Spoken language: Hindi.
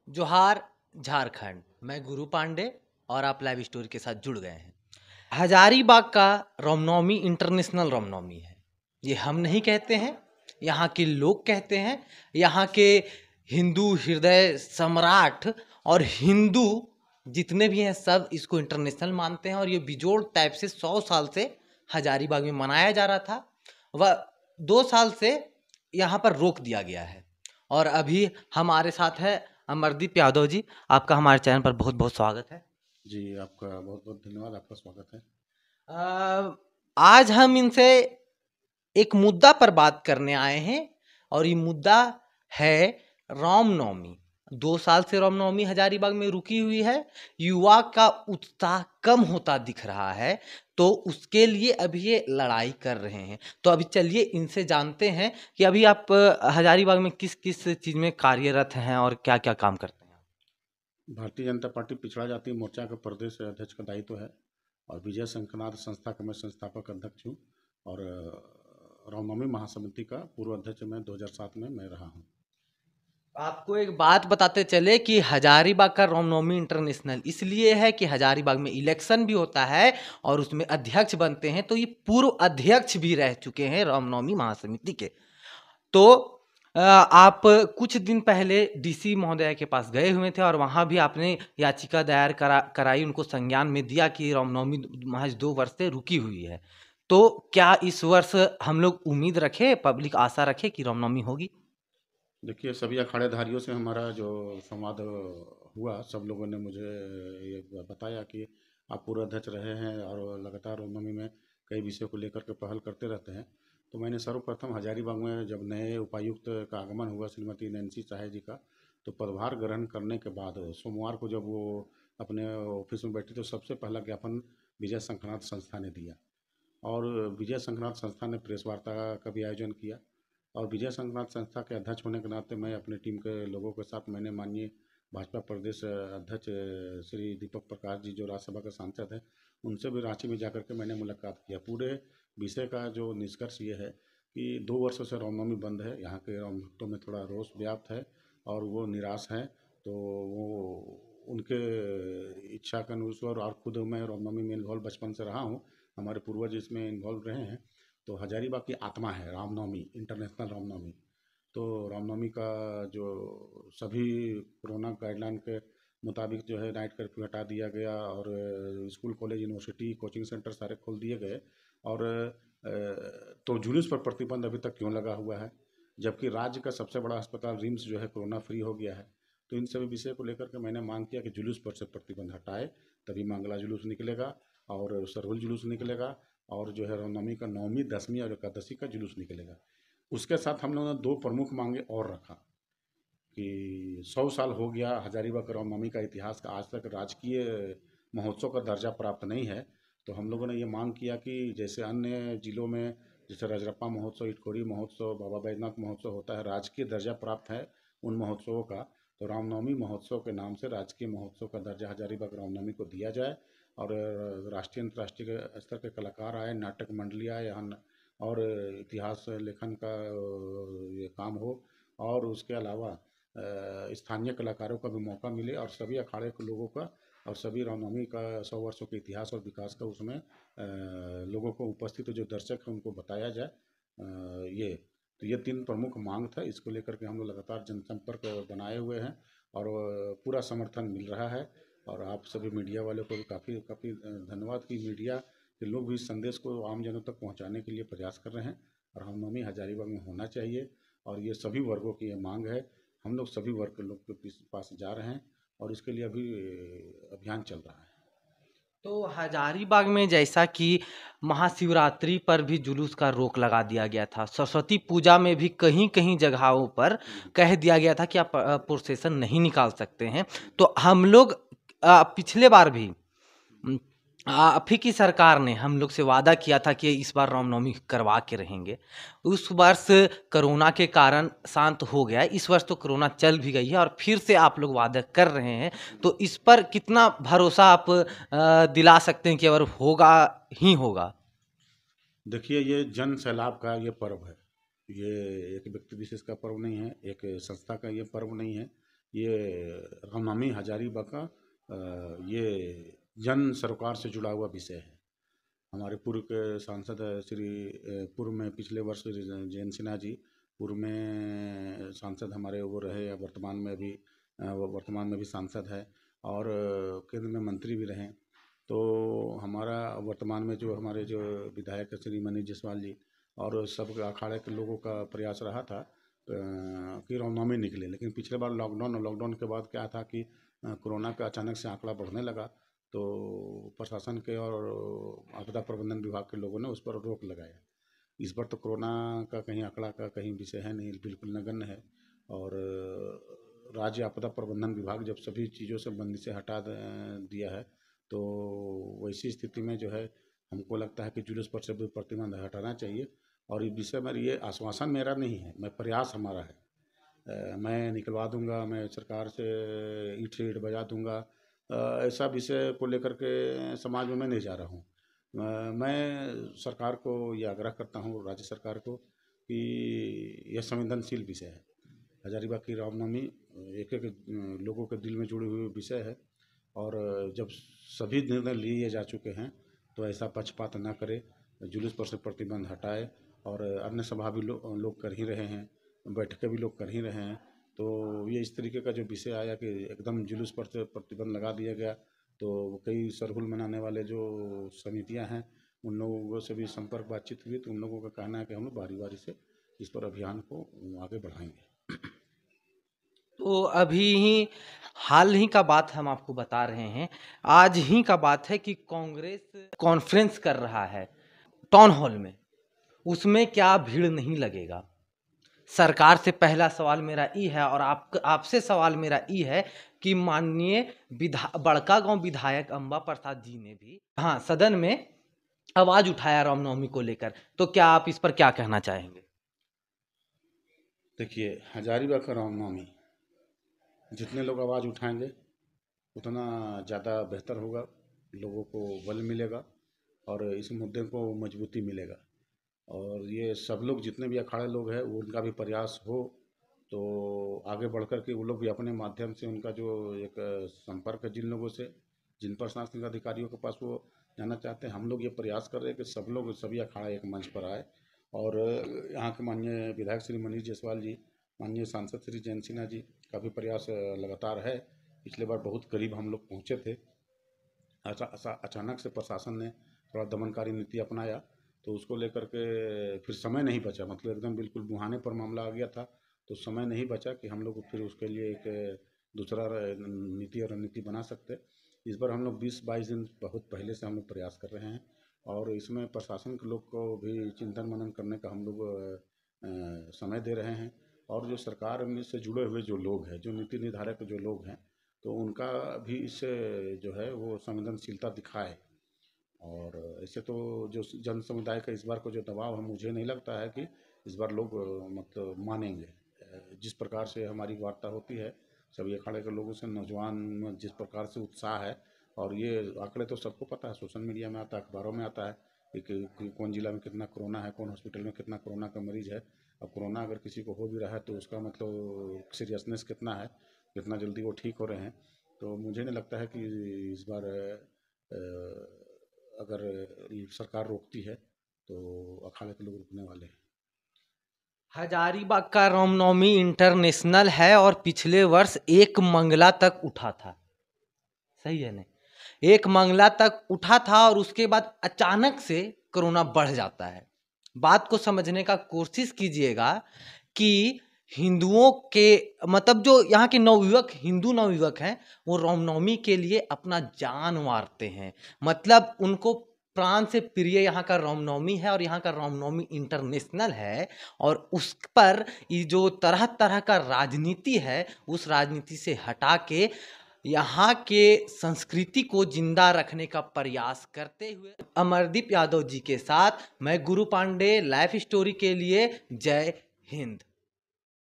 जोहार झारखंड। मैं गुरु पांडे और आप लाइव स्टोरी के साथ जुड़ गए हैं। हजारीबाग का रामनवमी इंटरनेशनल रामनवमी है। ये हम नहीं कहते हैं, यहाँ के लोग कहते हैं। यहाँ के हिंदू हृदय सम्राट और हिंदू जितने भी हैं सब इसको इंटरनेशनल मानते हैं। और ये बिजोड़ टाइप से 100 साल से हजारीबाग में मनाया जा रहा था। वह 2 साल से यहाँ पर रोक दिया गया है। और अभी हमारे साथ है अमरदीप यादव जी। आपका हमारे चैनल पर बहुत बहुत स्वागत है। जी, आपका बहुत बहुत धन्यवाद, आपका स्वागत है। आज हम इनसे एक मुद्दा पर बात करने आए हैं और ये मुद्दा है रामनवमी। 2 साल से रामनवमी हजारीबाग में रुकी हुई है। युवा का उत्साह कम होता दिख रहा है, तो उसके लिए अभी ये लड़ाई कर रहे हैं। तो अभी चलिए इनसे जानते हैं कि अभी आप हजारीबाग में किस किस चीज़ में कार्यरत हैं और क्या क्या काम करते हैं। भारतीय जनता पार्टी पिछड़ा जाति मोर्चा का प्रदेश अध्यक्ष का दायित्व है और विजय शंखनाथ संस्था का मैं संस्थापक अध्यक्ष हूँ और रामनवमी महासमिति का पूर्व अध्यक्ष मैं 2007 में मैं रहा हूँ। आपको एक बात बताते चले कि हजारीबाग का रामनवमी इंटरनेशनल इसलिए है कि हजारीबाग में इलेक्शन भी होता है और उसमें अध्यक्ष बनते हैं। तो ये पूर्व अध्यक्ष भी रह चुके हैं रामनवमी महासमिति के। तो आप कुछ दिन पहले डीसी महोदय के पास गए हुए थे और वहाँ भी आपने याचिका दायर कराई, उनको संज्ञान में दिया कि रामनवमी महज 2 वर्ष से रुकी हुई है। तो क्या इस वर्ष हम लोग उम्मीद रखें, पब्लिक आशा रखे कि रामनवमी होगी? देखिए, सभी अखाड़ेधारियों से हमारा जो संवाद हुआ, सब लोगों ने मुझे ये बताया कि आप पूर्व अध्यक्ष रहे हैं और लगातार रामनवमी में कई विषयों को लेकर के पहल करते रहते हैं। तो मैंने सर्वप्रथम हजारीबाग में जब नए उपायुक्त का आगमन हुआ श्रीमती नैन्सी साहे जी का, तो पदभार ग्रहण करने के बाद सोमवार को जब वो अपने ऑफिस में बैठे तो सबसे पहला ज्ञापन विजय शंखनाथ संस्था ने दिया और विजय शंखनाथ संस्था ने प्रेस वार्ता का भी आयोजन किया। और विजय शंखनाथ संस्था के अध्यक्ष होने के नाते मैं अपनी टीम के लोगों के साथ मैंने माननीय भाजपा प्रदेश अध्यक्ष श्री दीपक प्रकाश जी जो राज्यसभा के सांसद हैं उनसे भी रांची में जाकर के मैंने मुलाकात किया। पूरे विषय का जो निष्कर्ष ये है कि 2 वर्षों से रामनवमी बंद है, यहाँ के राम भक्तों में थोड़ा रोष व्याप्त है और वो निराश हैं। तो वो उनके इच्छा के अनुसार और खुद मैं रामनवमी में इन्वॉल्व बचपन से रहा हूँ, हमारे पूर्वज इसमें इन्वॉल्व रहे हैं। तो हजारीबाग की आत्मा है रामनवमी, इंटरनेशनल रामनवमी। तो रामनवमी का जो सभी कोरोना गाइडलाइन के मुताबिक जो है नाइट कर्फ्यू हटा दिया गया और school college university coaching centre सारे खोल दिए गए। और तो जुलूस पर प्रतिबंध अभी तक क्यों लगा हुआ है, जबकि राज्य का सबसे बड़ा अस्पताल रिम्स जो है कोरोना फ्री हो गया है। तो इन सभी विषय को लेकर के मैंने मांग किया कि जुलूस पर से प्रतिबंध हटाए, तभी मंगला जुलूस निकलेगा और सरहुल जुलूस निकलेगा और जो है रामनवमी का 9वीं 10वीं और एकादशी का जुलूस निकलेगा। उसके साथ हम लोगों ने 2 प्रमुख मांगे और रखा कि 100 साल हो गया हजारीबाग रामनवमी का इतिहास का, आज तक राजकीय महोत्सव का दर्जा प्राप्त नहीं है। तो हम लोगों ने ये मांग किया कि जैसे अन्य जिलों में जैसे रजरप्पा महोत्सव, इटखोरी महोत्सव, बाबा बैजनाथ महोत्सव होता है, राजकीय दर्जा प्राप्त है उन महोत्सवों का, तो रामनवमी महोत्सव के नाम से राजकीय महोत्सव का दर्जा हजारीबाग रामनवमी को दिया जाए और राष्ट्रीय अंतर्राष्ट्रीय स्तर के कलाकार आए, नाटक मंडली आए यहाँ और इतिहास लेखन का ये काम हो और उसके अलावा स्थानीय कलाकारों का भी मौका मिले और सभी अखाड़े के लोगों का और सभी रामनवमी का 100 वर्षों के इतिहास और विकास का उसमें लोगों को उपस्थित जो दर्शक हैं उनको बताया जाए। ये तो ये 3 प्रमुख मांग था, इसको लेकर के हम लोग लगातार जनसंपर्क बनाए हुए हैं और पूरा समर्थन मिल रहा है। और आप सभी मीडिया वालों को भी काफ़ी काफ़ी धन्यवाद कि मीडिया के लोग भी इस संदेश को आम जनों तक पहुंचाने के लिए प्रयास कर रहे हैं और रामनवमी हजारीबाग में होना चाहिए और ये सभी वर्गों की ये मांग है। हम लोग सभी वर्ग के लोग के पास जा रहे हैं और इसके लिए अभी अभियान चल रहा है। तो हजारीबाग में जैसा कि महाशिवरात्रि पर भी जुलूस का रोक लगा दिया गया था, सरस्वती पूजा में भी कहीं कहीं जगहों पर कह दिया गया था कि आप प्रोसेसन नहीं निकाल सकते हैं। तो हम लोग पिछले बार भी आप ही की सरकार ने हम लोग से वादा किया था कि इस बार रामनवमी करवा के रहेंगे। उस वर्ष कोरोना के कारण शांत हो गया, इस वर्ष तो कोरोना चल भी गई है और फिर से आप लोग वादा कर रहे हैं। तो इस पर कितना भरोसा आप दिला सकते हैं कि अगर होगा ही होगा? देखिए, ये जन सैलाब का ये पर्व है, ये एक व्यक्ति विशेष का पर्व नहीं है, एक संस्था का ये पर्व नहीं है, ये रामनवमी हजारीबाग का ये जन सरोकार से जुड़ा हुआ विषय है। हमारे पूर्व के सांसद श्री पूर्व में पिछले वर्ष जयंत सिन्हा जी पूर्व में सांसद हमारे वो रहे, या वर्तमान में भी सांसद है और केंद्र में मंत्री भी रहे। तो हमारा वर्तमान में जो हमारे जो विधायक श्री मनीष जायसवाल जी और सब अखाड़े के लोगों का प्रयास रहा था कि रामनवमी निकले, लेकिन पिछले बार लॉकडाउन के बाद क्या था कि कोरोना का अचानक से आंकड़ा बढ़ने लगा, तो प्रशासन के और आपदा प्रबंधन विभाग के लोगों ने उस पर रोक लगाया। इस बार तो कोरोना का कहीं आंकड़ा का कहीं विषय है नहीं, बिल्कुल नगण्य है। और राज्य आपदा प्रबंधन विभाग जब सभी चीज़ों से बंदी से हटा दिया है, तो वैसी स्थिति में जो है हमको लगता है कि जुलूस पर से भी प्रतिबंध हटाना चाहिए। और इस विषय में ये आश्वासन मेरा नहीं है, मैं प्रयास हमारा है। मैं निकलवा दूंगा, मैं सरकार से ईंट से ईंट बजा दूंगा, ऐसा विषय को लेकर के समाज में मैं नहीं जा रहा हूँ। मैं सरकार को ये आग्रह करता हूँ, राज्य सरकार को, कि यह संवेदनशील विषय है। हजारीबाग की रामनवमी एक एक लोगों के दिल में जुड़े हुए विषय है, और जब सभी निर्णय लिए जा चुके हैं तो ऐसा पक्षपात न करे, जुलूस पर से प्रतिबंध हटाए। और अन्य सभा भी लोग कर ही रहे हैं, बैठकें भी लोग कर ही रहे हैं। तो ये इस तरीके का जो विषय आया कि एकदम जुलूस पर से प्रतिबंध लगा दिया गया, तो कई सरहुल मनाने वाले जो समितियां हैं उन लोगों से भी संपर्क बातचीत हुई, तो उन लोगों का कहना है कि हम लोग बारी बारी से इस पर अभियान को आगे बढ़ाएंगे। तो अभी ही हाल ही का बात हम आपको बता रहे हैं, आज ही का बात है कि कांग्रेस कॉन्फ्रेंस कर रहा है टाउन हॉल में, उसमें क्या भीड़ नहीं लगेगा। सरकार से पहला सवाल मेरा ई है, और आपसे सवाल मेरा ई है कि माननीय बड़कागांव विधायक अंबा प्रसाद जी ने भी सदन में आवाज उठाया रामनवमी को लेकर, तो क्या आप इस पर क्या कहना चाहेंगे? देखिए, हजारीबाग का रामनवमी जितने लोग आवाज़ उठाएंगे उतना ज़्यादा बेहतर होगा, लोगों को बल मिलेगा और इस मुद्दे को मजबूती मिलेगा। और ये सब लोग जितने भी अखाड़े लोग हैं उनका भी प्रयास हो तो आगे बढ़कर के वो लोग भी अपने माध्यम से उनका जो एक संपर्क है जिन लोगों से, जिन प्रशासनिक अधिकारियों के पास वो जाना चाहते हैं, हम लोग ये प्रयास कर रहे हैं कि सब लोग सभी अखाड़ा एक मंच पर आए। और यहाँ के माननीय विधायक श्री मनीष जायसवाल जी, माननीय सांसद श्री जयंत सिन्हा जी का भी प्रयास लगातार है। पिछले बार बहुत करीब हम लोग पहुँचे थे, अचानक से प्रशासन ने थोड़ा दमनकारी नीति अपनाया, तो उसको लेकर के फिर समय नहीं बचा, मतलब एकदम बिल्कुल बुहाने पर मामला आ गया था, तो समय नहीं बचा कि हम लोग फिर उसके लिए एक दूसरा नीति और रणनीति बना सकते। इस बार हम लोग 20-22 दिन बहुत पहले से हम लोग प्रयास कर रहे हैं, और इसमें प्रशासन के लोग को भी चिंतन मनन करने का हम लोग समय दे रहे हैं। और जो सरकार से जुड़े हुए जो लोग हैं, जो नीति निर्धारक जो लोग हैं, तो उनका भी इससे जो है वो संवेदनशीलता दिखाए। और ऐसे तो जो जन समुदाय का इस बार को जो दबाव है, मुझे नहीं लगता है कि इस बार लोग मतलब मानेंगे। जिस प्रकार से हमारी वार्ता होती है सभी अखाड़े के लोगों से, नौजवान में जिस प्रकार से उत्साह है, और ये आंकड़े तो सबको पता है, सोशल मीडिया में आता है, अखबारों में आता है कि कौन जिला में कितना कोरोना है, कौन हॉस्पिटल में कितना कोरोना का मरीज है। अब कोरोना अगर किसी को हो भी रहा है तो उसका मतलब सीरियसनेस कितना है, कितना जल्दी वो ठीक हो रहे हैं। तो मुझे नहीं लगता है कि इस बार अगर सरकार रोकती है तो अखाड़े के लोग रुकने वाले हैं। हजारीबाग का रामनवमी इंटरनेशनल है, और पिछले वर्ष 1 मंगला तक उठा था, सही है ना? 1 मंगला तक उठा था, और उसके बाद अचानक से कोरोना बढ़ जाता है। बात को समझने का कोशिश कीजिएगा कि हिंदुओं के मतलब जो यहाँ के नवयुवक, हिंदू नवयुवक हैं, वो रामनवमी के लिए अपना जान मारते हैं। मतलब उनको प्राण से प्रिय यहाँ का रामनवमी है, और यहाँ का रामनवमी इंटरनेशनल है। और उस पर ये जो तरह तरह का राजनीति है, उस राजनीति से हटा के यहाँ के संस्कृति को जिंदा रखने का प्रयास करते हुए अमरदीप यादव जी के साथ मैं गुरु पांडे, लाइफ स्टोरी के लिए। जय हिंद।